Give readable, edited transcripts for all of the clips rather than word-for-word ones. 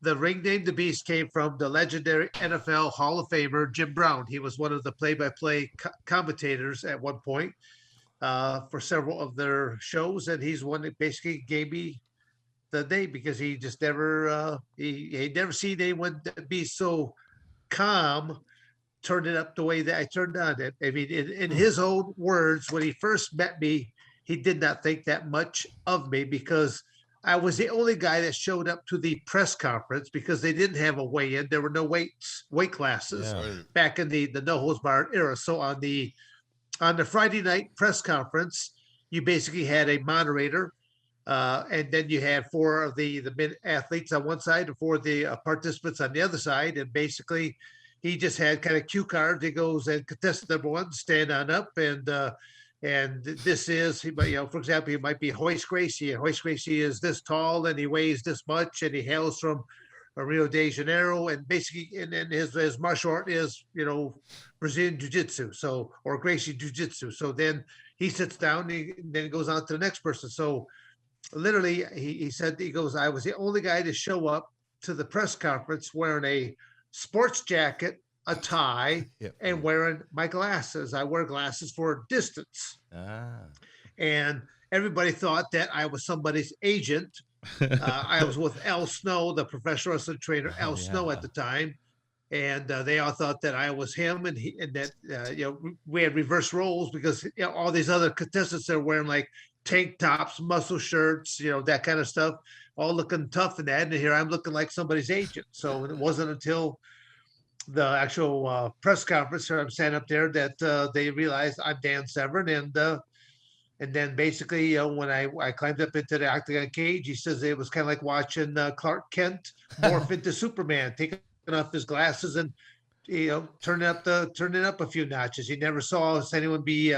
The ring name The Beast came from the legendary NFL Hall of Famer Jim Brown. He was one of the play-by-play commentators at one point for several of their shows, and he's one that basically gave me the name because he just never he never seen anyone be so calm, turned it up the way that I turned on it. I mean, in his own words, when he first met me, he did not think that much of me because I was the only guy that showed up to the press conference because they didn't have a weigh-in. There were no weight classes back in the no holds barred era. So on the Friday night press conference, you basically had a moderator, and then you had four of the men athletes on one side and four of the participants on the other side, and basically he just had kind of cue cards. He goes, and contestant number one, stand on up, and this is, for example, he might be Hoist Gracie, and Hoist Gracie is this tall and he weighs this much, and he hails from Rio de Janeiro, and basically, and his martial art is, Brazilian Jiu-Jitsu, or Gracie Jiu-Jitsu. So then he sits down, and then he goes on to the next person. So literally, he said, he goes, I was the only guy to show up to the press conference wearing a sports jacket, a tie, and wearing my glasses. I wear glasses for distance. And everybody thought that I was somebody's agent. I was with Al Snow, the professional wrestling trainer, Al Snow at the time. And they all thought that I was him, and that we had reverse roles because all these other contestants are wearing like tank tops, muscle shirts, that kind of stuff, all looking tough and that. And here I'm looking like somebody's agent. So it wasn't until the actual press conference where I'm standing up there that they realized I'm Dan Severn. And then basically, when I climbed up into the octagon cage, he says it was kind of like watching Clark Kent morph into Superman, taking off his glasses and turning up a few notches. He never saw anyone be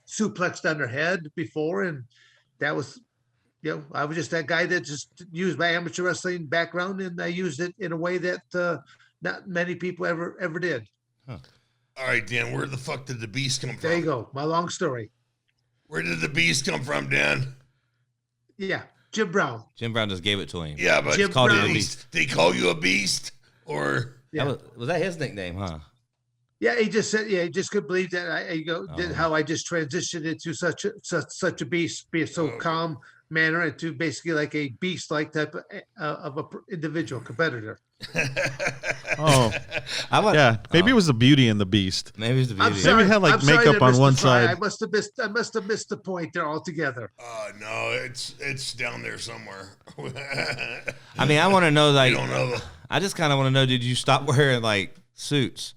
suplexed on their head before, and that was, I was just that guy that just used my amateur wrestling background, and I used it in a way that not many people ever did. Huh. All right, Dan, where the fuck did the Beast come from? There you go, my long story. Where did the Beast come from, Dan? Yeah, Jim Brown. Jim Brown just gave it to him. Yeah, but Jim called you a beast. Did he call you a beast? Or was that his nickname, huh? Yeah, he just said, he just couldn't believe that how I just transitioned into such a beast, be so calm manner, into basically like a beast-like type of a individual competitor. Maybe it was the Beauty and the Beast. Maybe it was the Beauty. Sorry, maybe it had like makeup on one side. I must have missed the point there altogether. No, it's down there somewhere. I mean, I want to know, like, you don't know. I just kind of want to know, did you stop wearing like suits?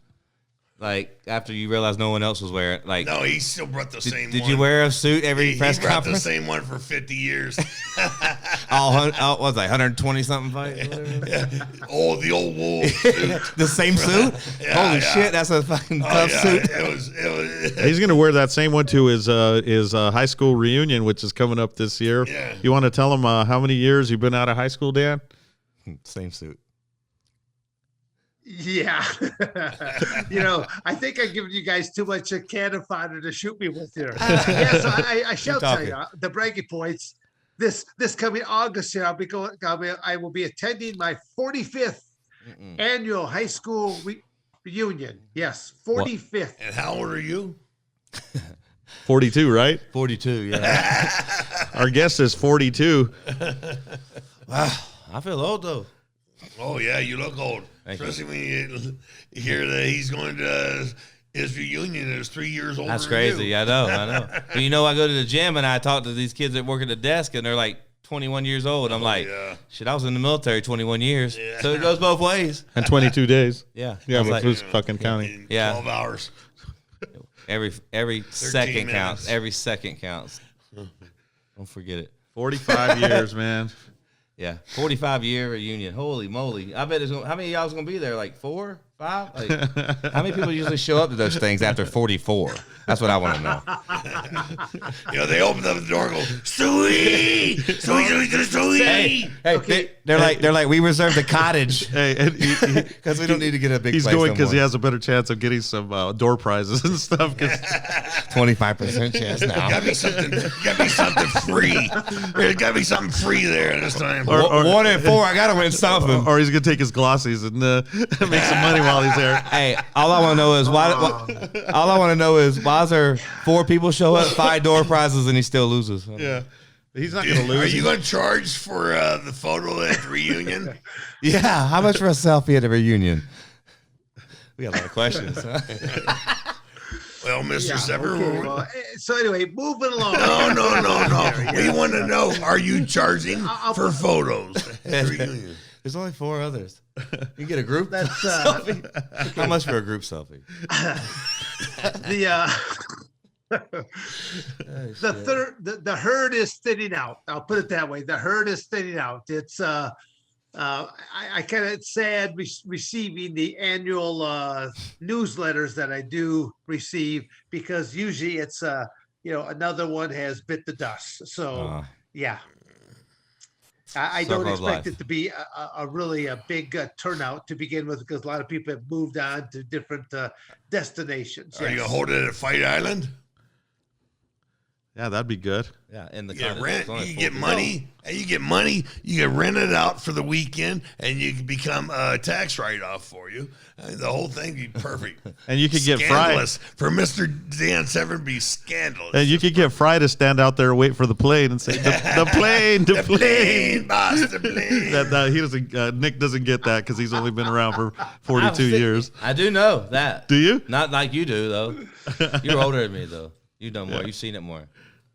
Like, after you realized no one else was wearing it? Like, no, he still brought the same one. Did you wear a suit every press conference? He brought the same one for 50 years. What was I, 120-something fight? Oh, the old wool suit. The same suit? Holy shit, that's a fucking tough suit. It was. He's going to wear that same one to his high school reunion, which is coming up this year. Yeah. You want to tell him how many years you've been out of high school, Dan? Same suit. Yeah. I think I've given you guys too much cannon fodder to shoot me with here. So I shall tell you the bragging points. This coming August here, I will be attending my 45th annual high school reunion. Yes, 45th. And how old are you? 42, right? 42, yeah. Our guest is 42. Wow, I feel old though. Oh yeah, you look old. Especially when you hear that he's going to his reunion is 3 years older. That's crazy. You. I know. But I go to the gym and I talk to these kids that work at the desk and they're like 21 years old. I'm shit, I was in the military 21 years. Yeah. So it goes both ways. And 22 days. Yeah. Yeah, but who's fucking counting? 12 hours. Every second counts. Every second counts. Don't forget it. 45 years, man. Yeah, 45-year reunion. Holy moly! I bet how many of y'all's gonna be there? Like 4? 5? Like, how many people usually show up to those things after 44? That's what I want to know. They open up the door and go, sweet, sweet. Hey, okay. They're like, we reserved a cottage. Because we don't need to get a big. He's going because he has a better chance of getting some door prizes and stuff. 25% chance now. Got me something free. There's got to be something free there this time. Or 1 in 4, I got to win something. Or he's gonna take his glossies and make some money while he's there. Hey, all I want to know is why. All I want to know is why is there 4 people show up, 5 door prizes, and he still loses? Yeah, he's not gonna lose. Are you gonna charge for the photo at the reunion? Yeah, how much for a selfie at a reunion? We got a lot of questions. Huh? Well, Mr. Severn. Okay, well, so anyway, moving along. No. We want to know: are you charging for photos at the reunion? There's only 4 others. You get a group selfie. How much for a group selfie? The herd is thinning out. I'll put it that way. The herd is thinning out. It's I kind of sad receiving the annual newsletters that I do receive, because usually it's another one has bit the dust. So yeah. I don't expect it to be a really big turnout to begin with, because a lot of people have moved on to different destinations. Are you going to hold it at Fight Island? Yeah, that'd be good. Yeah, in the rent. You get money. And you get money. You get rented out for the weekend, and you can become a tax write-off for you. The whole thing would be perfect. And you could get Frye. For Mr. Dan Severn, be scandalous. And you could get Frye to stand out there and wait for the plane and say, the plane, the plane, boss, the plane. He doesn't. Nick doesn't get that because he's only been around for 42 years. I do know that. Do you? Not like you do, though. You're older than me, though. You know more. You've seen it more.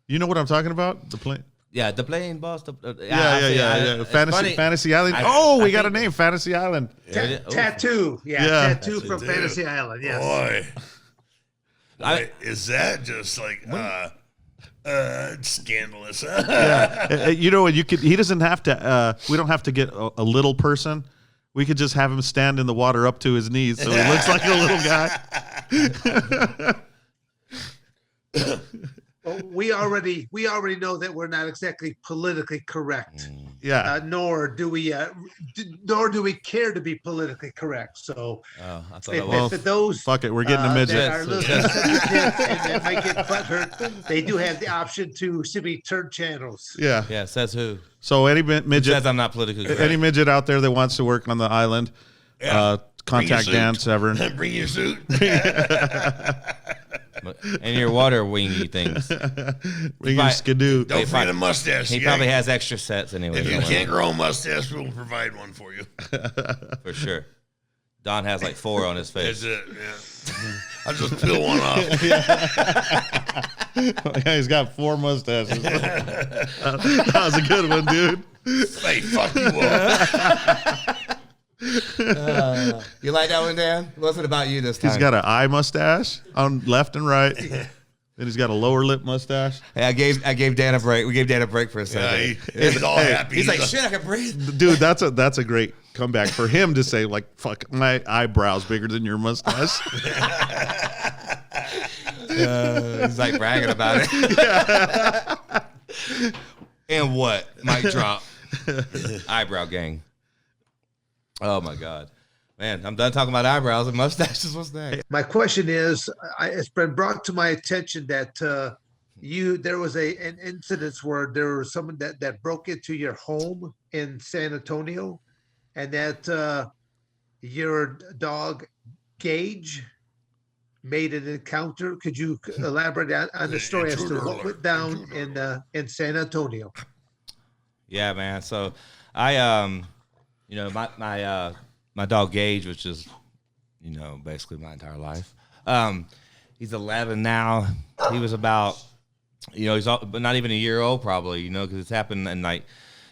You know what I'm talking about? The plane. Yeah, the plane boss. Yeah. Fantasy Island. We got a name, Fantasy Island. Tattoo. Yeah, Tattoo from Fantasy Island. Yes. Boy. Is that just like scandalous? He doesn't have to. We don't have to get a little person. We could just have him stand in the water up to his knees, so he looks like a little guy. Well, we already know that we're not exactly politically correct. Yeah. Nor do we care to be politically correct. So if those fuck it, we're getting a midget. That are listening and that might get butthurt, they do have the option to simply turn channels. Yeah. Yeah. Says who? So any midget says I'm not politically correct. Any midget out there that wants to work on the island, contact Dan Severn. Bring your suit. And your water wingy things. Bring your skidoo. Don't forget a mustache. He probably has extra sets anyway. If you can't grow a mustache, we'll provide one for you. For sure. Don has like 4 on his face. That's it, yeah. I'll just peel one off. Yeah, he's got 4 mustaches. That was a good one, dude. Hey, fuck you all. You like that one, Dan? It wasn't about you this time. He's got an eye mustache on left and right. Then he's got a lower lip mustache. Hey, I gave Dan a break. We gave Dan a break for a second. He's all happy. He's like, shit, I can breathe. Dude, that's a great comeback for him to say, like, fuck, my eyebrow's bigger than your mustache. He's like bragging about it. Yeah. And what? Mic drop. Eyebrow gang. Oh my God, man! I'm done talking about eyebrows and mustaches. What's next? My question is, it's been brought to my attention that there was an incident where there was someone that broke into your home in San Antonio, and that your dog Gage made an encounter. Could you elaborate on the story as to what went down in San Antonio? Yeah, man. So I my dog Gage, which is, basically my entire life. He's 11 now. He was about, but not even a year old probably, because it's happened in like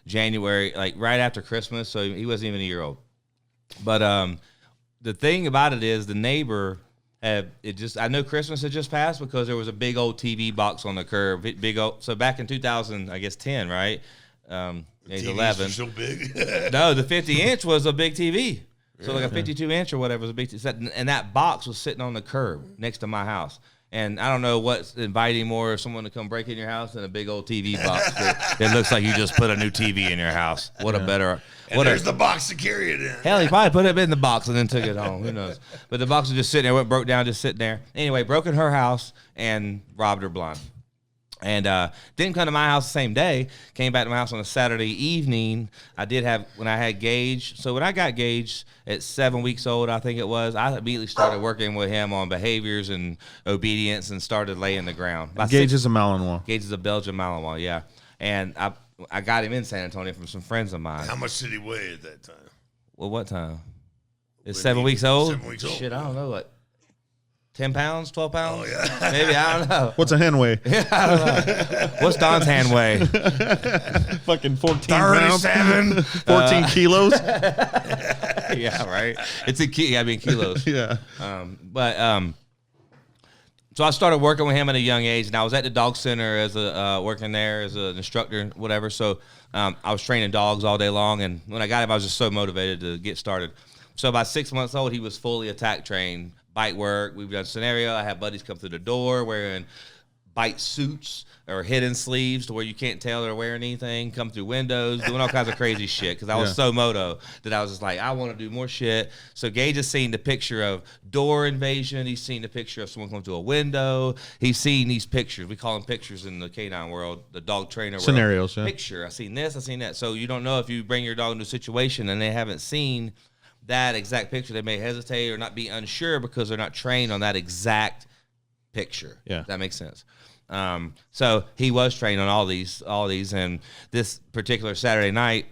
January, like right after Christmas. So he wasn't even a year old. But the thing about it is the neighbor I know Christmas had just passed because there was a big old TV box on the curb. So back in 2010, right? He's 11. So big. No, the 50-inch was a big TV. So like a 52-inch or whatever was a big, and that box was sitting on the curb next to my house. And I don't know what's inviting more of someone to come break in your house than a big old TV box. It looks like you just put a new TV in your house. What a better. And there's the box to carry it in. Hell, he probably put it in the box and then took it home. Who knows? But the box was just sitting there, broke down, just sitting there. Anyway, broke in her house and robbed her blind. And didn't come to my house the same day. Came back to my house on a Saturday evening. I did have, when I had Gage. So when I got Gage at 7 weeks old, I think it was, I immediately started working with him on behaviors and obedience and started laying the ground. Gage is a Malinois. Gage is a Belgian Malinois, yeah. And I got him in San Antonio from some friends of mine. How much did he weigh at that time? Well, what time? It's 7 weeks old? 7 weeks old. Shit, I don't know. Like 10 pounds, 12 pounds? Oh, yeah. Maybe, I don't know. What's a hen weigh? I don't know. What's Don's hand weigh? Fucking 14 pounds. 37. 14 kilos. Yeah, right. It's in kilos. Yeah. So I started working with him at a young age, and I was at the dog center as a working there as an instructor, whatever. So I was training dogs all day long, and when I got him, I was just so motivated to get started. So about 6 months old, he was fully attack trained, bite work. We've done scenario. I had buddies come through the door wearing bite suits or hidden sleeves to where you can't tell they're wearing anything, come through windows, doing all kinds of crazy shit. Because I was so moto that I was just like, I want to do more shit. So Gage has seen the picture of door invasion. He's seen the picture of someone coming through a window. He's seen these pictures. We call them pictures in the canine world, the dog trainer world. Scenarios, yeah. Picture. I seen this, I seen that. So you don't know if you bring your dog into a situation and they haven't seen that exact picture. They may hesitate or not be unsure because they're not trained on that exact picture. Yeah. If that makes sense. So he was trained on all these, and this particular Saturday night,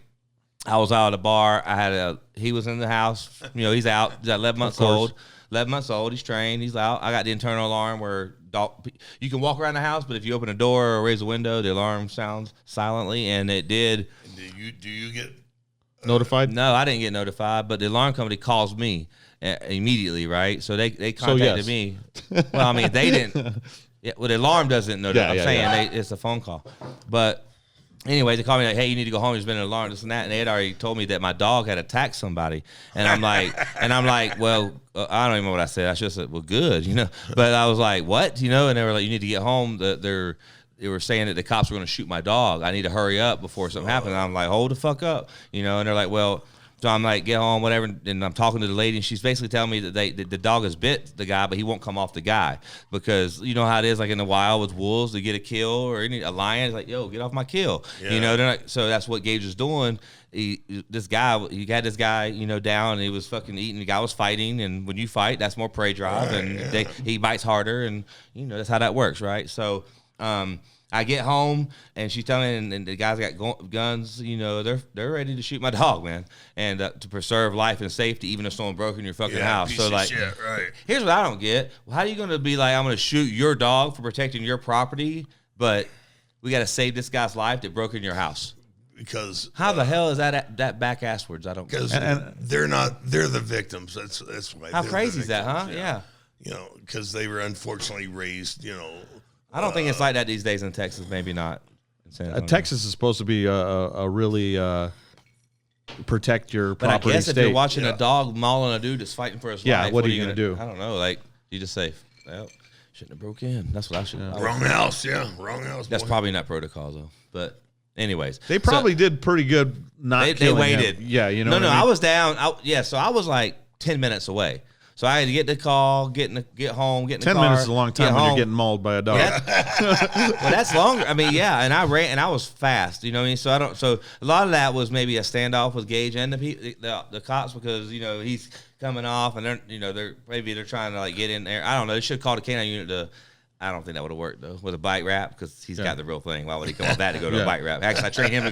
I was out at a bar. He was in the house. He's out. He's 11 months old. 11 months old. He's trained. He's out. I got the internal alarm where you can walk around the house, but if you open a door or raise a window, the alarm sounds silently, and it did. Do you get Notified? No, I didn't get notified, but the alarm company calls me immediately, right? So they contacted me. Well, I mean, they didn't. Yeah, well, the alarm doesn't notify. I'm saying it's a phone call. But anyway, they called me like, hey, you need to go home. There's been an alarm, this and that. And they had already told me that my dog had attacked somebody. And I'm like, well, I don't even know what I said. I should have said, well, good, But I was like, what? And they were like, you need to get home. They were saying that the cops were going to shoot my dog. I need to hurry up before something happens. And I'm like, hold the fuck up, And they're like, well, so I'm like, get home, whatever. And I'm talking to the lady, and she's basically telling me that the dog has bit the guy, but he won't come off the guy because you know how it is, like in the wild with wolves, to get a kill or a lion is like, yo, get off my kill. Yeah. They're like, so that's what Gage was doing. He had this guy, down, and he was fucking eating. The guy was fighting, and when you fight, that's more prey drive, and he bites harder, and that's how that works, right? So, I get home and she's telling me, and the guys got guns. They're ready to shoot my dog, man, and to preserve life and safety, even if someone broke in your fucking house. Piece So of like, shit, right. Here's what I don't get: how are you going to be like, I'm going to shoot your dog for protecting your property, but we got to save this guy's life that broke in your house? Because how the hell is that back asswards? I don't. Because they're the victims. That's why. How crazy is that, huh? Yeah. Because they were unfortunately raised. I don't think it's like that these days in Texas. Maybe not. Texas is supposed to be a really protect your property But I guess state. if you're watching a dog mauling a dude that's fighting for his life, what are you going to do? I don't know. Like, you just say, well, shouldn't have broke in. That's what I should. Wrong house. Wrong house. That's boy. probably not protocol though. But anyways, they probably did pretty good. They waited. Him. Yeah, No, I was down. So I was like 10 minutes away. So I had to get the call, get home, get in the car. 10 minutes is a long time when you're getting mauled by a dog. Well, that's longer. I mean, yeah, and I ran, and I was fast. You know what I mean? So a lot of that was maybe a standoff with Gage and the cops because he's coming off, and they're trying to like get in there. I don't know. They should have called a canine unit to. I don't think that would have worked though with a bite wrap because he's got the real thing. Why would he come off that to go to a bite wrap? Actually, I trained him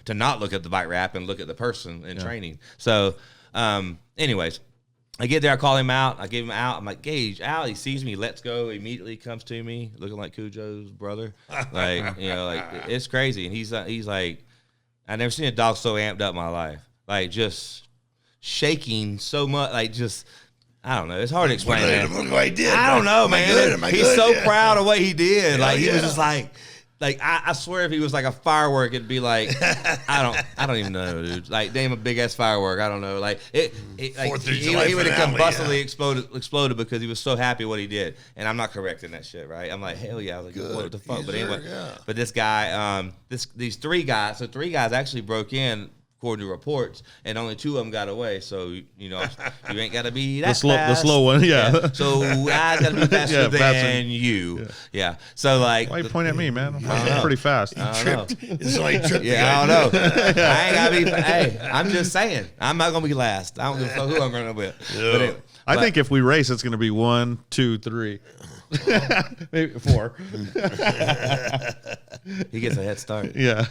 to not look at the bite wrap and look at the person in training. So, anyways. I get there, I call him out, I give him out. I'm like, Gage, out. He sees me, let's go. Immediately comes to me, looking like Cujo's brother. Like, it's crazy. And he's like, I never seen a dog so amped up in my life. Like, just shaking so much. Like, just, I don't know. It's hard to explain, man. Look what I did. I don't know, man. He's so proud of what he did. Like, he was just like, Like I swear, if he was like a firework, it'd be like I don't even know, dude. Like name a big ass firework. I don't know. Like like he would have combustibly exploded because he was so happy what he did. And I'm not correcting that shit, right? I'm like, hell yeah. I was like, what the fuck? But anyway, but this guy, these 3 guys. So 3 guys actually broke in, according to reports, and only 2 of them got away. So you know, you ain't got to be that the slow one, yeah. So I got to be faster than you. Yeah. So like, why you point at me, man? I'm pretty fast. I don't know. It's like tripped. Yeah, I don't know. I ain't gotta be. Hey, I'm just saying, I'm not gonna be last. I don't give a fuck who I'm running with. But anyway, I think if we race, it's gonna be 1, 2, 3. Maybe 4. He gets a head start. Yeah.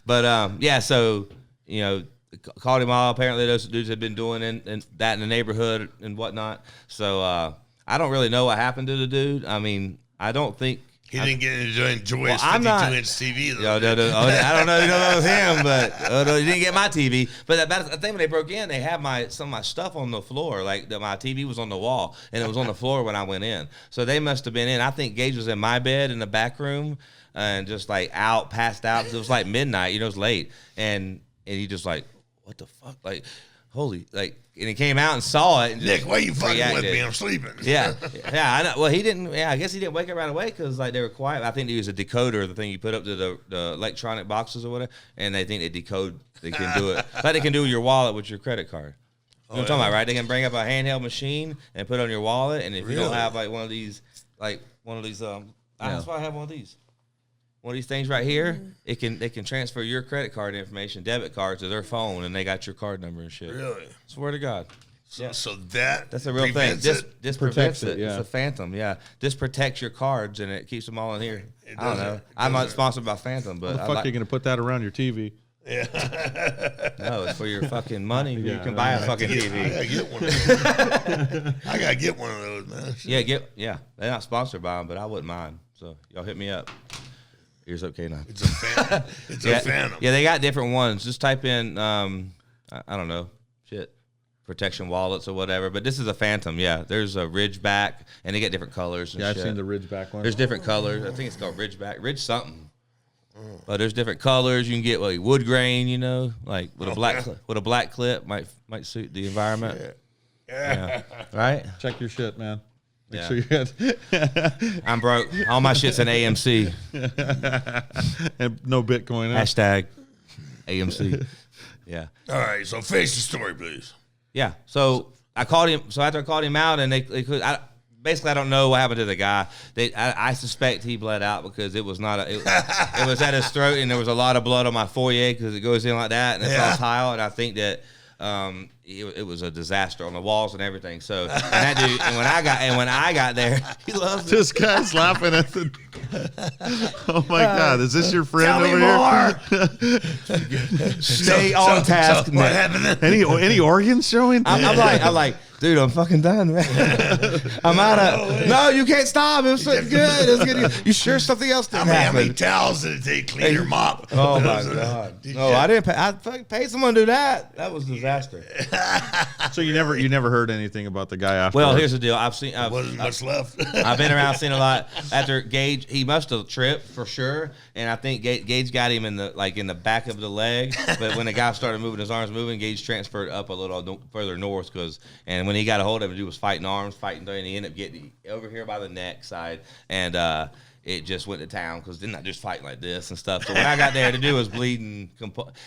But yeah, so you know, called him all. Apparently, those dudes had been doing that in the neighborhood and whatnot. So I don't really know what happened to the dude. I mean, I don't think he didn't get to enjoy his 52-inch TV. Though. I don't know. You don't know it was him, but he didn't get my TV. But I think when they broke in, they had some of my stuff on the floor. Like my TV was on the wall, and it was on the floor when I went in. So they must have been in. I think Gage was in my bed in the back room, and just like passed out. It was like midnight. You know, it was late, and he just like, what the fuck, like. Holy, like, and he came out and saw it. And Nick, why are you fucking reacted. with me? I'm sleeping. Yeah, I know. Well, he didn't. Yeah, I guess he didn't wake up right away because like they were quiet. I think he was a decoder, the thing you put up to the electronic boxes or whatever, and they think they decode. They can do it. Like they can do your wallet with your credit card. You know what I'm talking about, right? They can bring up a handheld machine and put it on your wallet, and if you don't have like one of these, that's why I have one of these. One of these things right here, they can transfer your credit card information, debit card, to their phone, and they got your card number and shit. Really? Swear to God. So that's a real thing. This prevents it. Yeah. It's a phantom. Yeah. This protects your cards and it keeps them all in here. I don't know. I'm not sponsored by Phantom, but How the fuck are you gonna put that around your TV? Yeah. No, it's for your fucking money. You can buy a fucking TV. I gotta get one of those, man. Yeah. They're not sponsored by them, but I wouldn't mind. So y'all hit me up. Ears up, K9. It's a Phantom. A Phantom. Yeah, they got different ones. Just type in, I don't know, protection wallets or whatever. But this is a Phantom. Yeah, there's a Ridgeback, and they get different colors. And I've seen the Ridgeback one. There's different colors. I think it's called Ridgeback. Ridge something. But there's different colors. You can get like wood grain, you know, like with a black clip might suit the environment. Yeah. Right? Check your shit, man. Make Yeah. sure you got. I'm broke. All my shit's in AMC. And no Bitcoin. Hashtag AMC. Yeah. All right, so finish the story, please. Yeah. So I called him. So after I called him out, and they could. Basically, I don't know what happened to the guy. I suspect he bled out because it was not it was at his throat, and there was a lot of blood on my foyer because it goes in like that, and it's all tile. And I think that it was a disaster on the walls and everything. So and that dude, and when I got there, he loves This guy's laughing at the. Oh my God! Is this your friend Tell over me here? more. Stay on task. What happened then? Any organs showing? I'm like, dude, I'm fucking done, man. I'm out of. No, you can't stop. It was so good. It was good. You sure something else didn't How happen? many towels did it take to clean your mop? Oh my God! No, I didn't pay. I fucking paid someone to do that. That was a disaster. So you never heard anything about the guy after? Well, here's the deal. Wasn't much left. I've been around, seen a lot. After Gage, he must have tripped for sure, and I think Gage got him in the back of the leg. But when the guy started moving, his arms moving, Gage transferred up a little further north and when he got a hold of him, he was fighting arms, and he ended up getting over here by the neck side, and it just went to town because didn't I just fight like this and stuff. So when I got there, the dude was bleeding.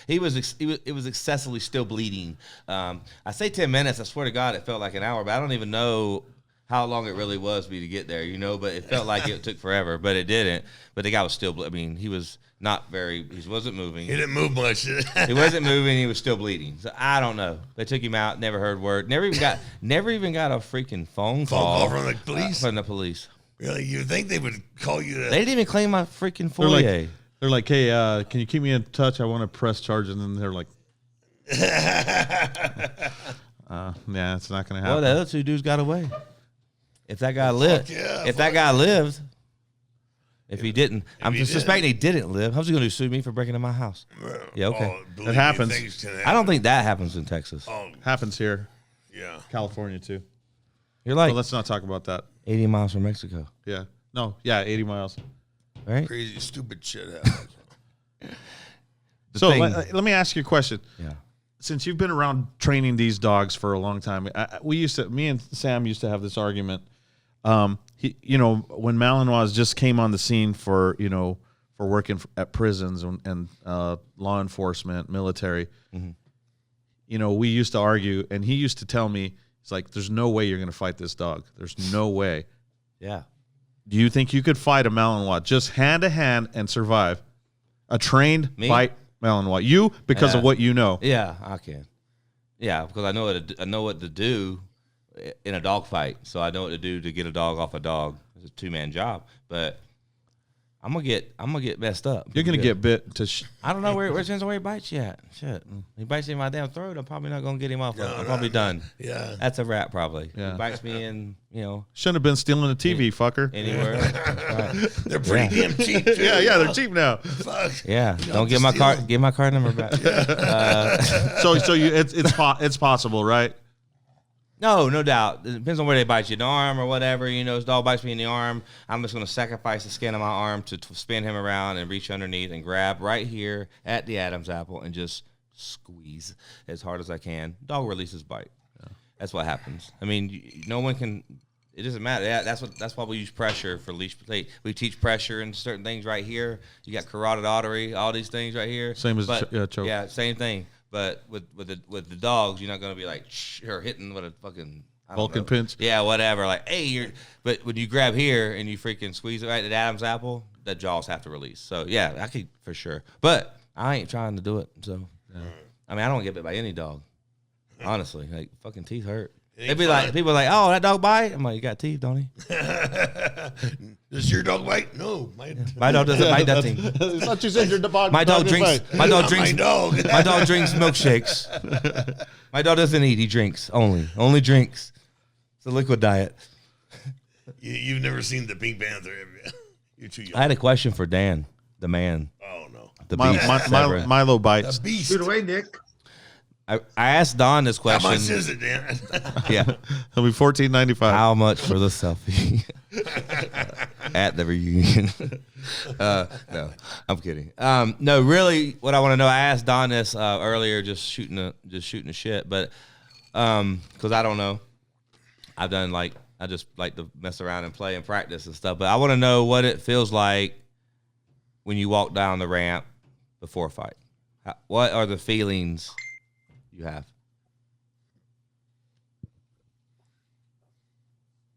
It was excessively still bleeding. I say 10 minutes. I swear to God, it felt like an hour, but I don't even know how long it really was for me to get there, you know, but it felt like it took forever, but it didn't. But the guy was still, he was not very, he wasn't moving. He didn't move much. He wasn't moving. He was still bleeding. So I don't know. They took him out, never heard word. Never even got a freaking phone call from the police? From the police. Really? You think they would call you They didn't even claim my freaking foyer. They're like, hey, can you keep me in touch? I want to press charges. And then they're like, yeah, it's not going to happen. Well, the other two dudes got away. If that guy lived, if he didn't, I'm suspecting he didn't live. How's he going to sue me for breaking into my house? Yeah, okay. It happens. I don't think that happens in Texas. Happens here. Yeah. California, too. You're like, well, let's not talk about that. 80 miles from Mexico. Yeah. No, yeah, 80 miles. right? Crazy, stupid shit happens. So let me ask you a question. Yeah. Since you've been around training these dogs for a long time, me and Sam used to have this argument. When Malinois just came on the scene for working at prisons and law enforcement, military, we used to argue, and he used to tell me, it's like, there's no way you're going to fight this dog. There's no way. Yeah. Do you think you could fight a Malinois just hand to hand and survive a trained fight Malinois? You, because of what you know. Yeah, I can. Yeah, because I know what to do in a dog fight. So I know what to do to get a dog off a dog. It's a 2-man job, but I'm gonna get messed up. You're gonna get bit to. I don't know where he bites you at. Shit, he bites me in my damn throat. I'm probably not gonna get him off. I'm probably done. Yeah, that's a wrap probably. Yeah. He bites me in, Shouldn't have been stealing a TV, fucker. Anywhere. Right. They're pretty damn cheap. Too, yeah, they're cheap now. Fuck. Yeah, don't get my card. Get my card number back. It's possible, right? No doubt. It depends on where they bite you, in the arm or whatever. This dog bites me in the arm. I'm just going to sacrifice the skin of my arm to spin him around and reach underneath and grab right here at the Adam's apple and just squeeze as hard as I can. Dog releases bite. Yeah. That's what happens. I mean, no one can. It doesn't matter. That's why we use pressure for leash play. We teach pressure and certain things right here. You got carotid artery, all these things right here. Same as choke. Yeah, same thing. But with the dogs, you're not going to be like or hitting with a fucking Vulcan pinch. Yeah, whatever. Like, hey, but when you grab here and you freaking squeeze it right at Adam's apple, the jaws have to release. So yeah, I could for sure. But I ain't trying to do it. So I mean, I don't get bit by any dog. Honestly, like fucking teeth hurt. They'd be like, people are like, oh, that dog bite? I'm like, you got teeth, don't he? Does your dog bite? No, my dog doesn't bite that thing. I thought you said your dog. My dog drinks. My dog drinks. My dog. My dog drinks milkshakes. My dog doesn't eat. He drinks only drinks. It's a liquid diet. You've never seen the Pink Panther, have you? You're too young. I had a question for Dan, the man. Oh no, the beast. Milo bites. The beast. Shoot away, Nick. I asked Don this question. How much is it, Dan? Yeah, it'll be $14.95. How much for the selfie at the reunion? No, I'm kidding. No, really, what I want to know. I asked Don this earlier, just shooting the shit, but because I don't know. I just like to mess around and play and practice and stuff, but I want to know what it feels like when you walk down the ramp before a fight. What are the feelings you have?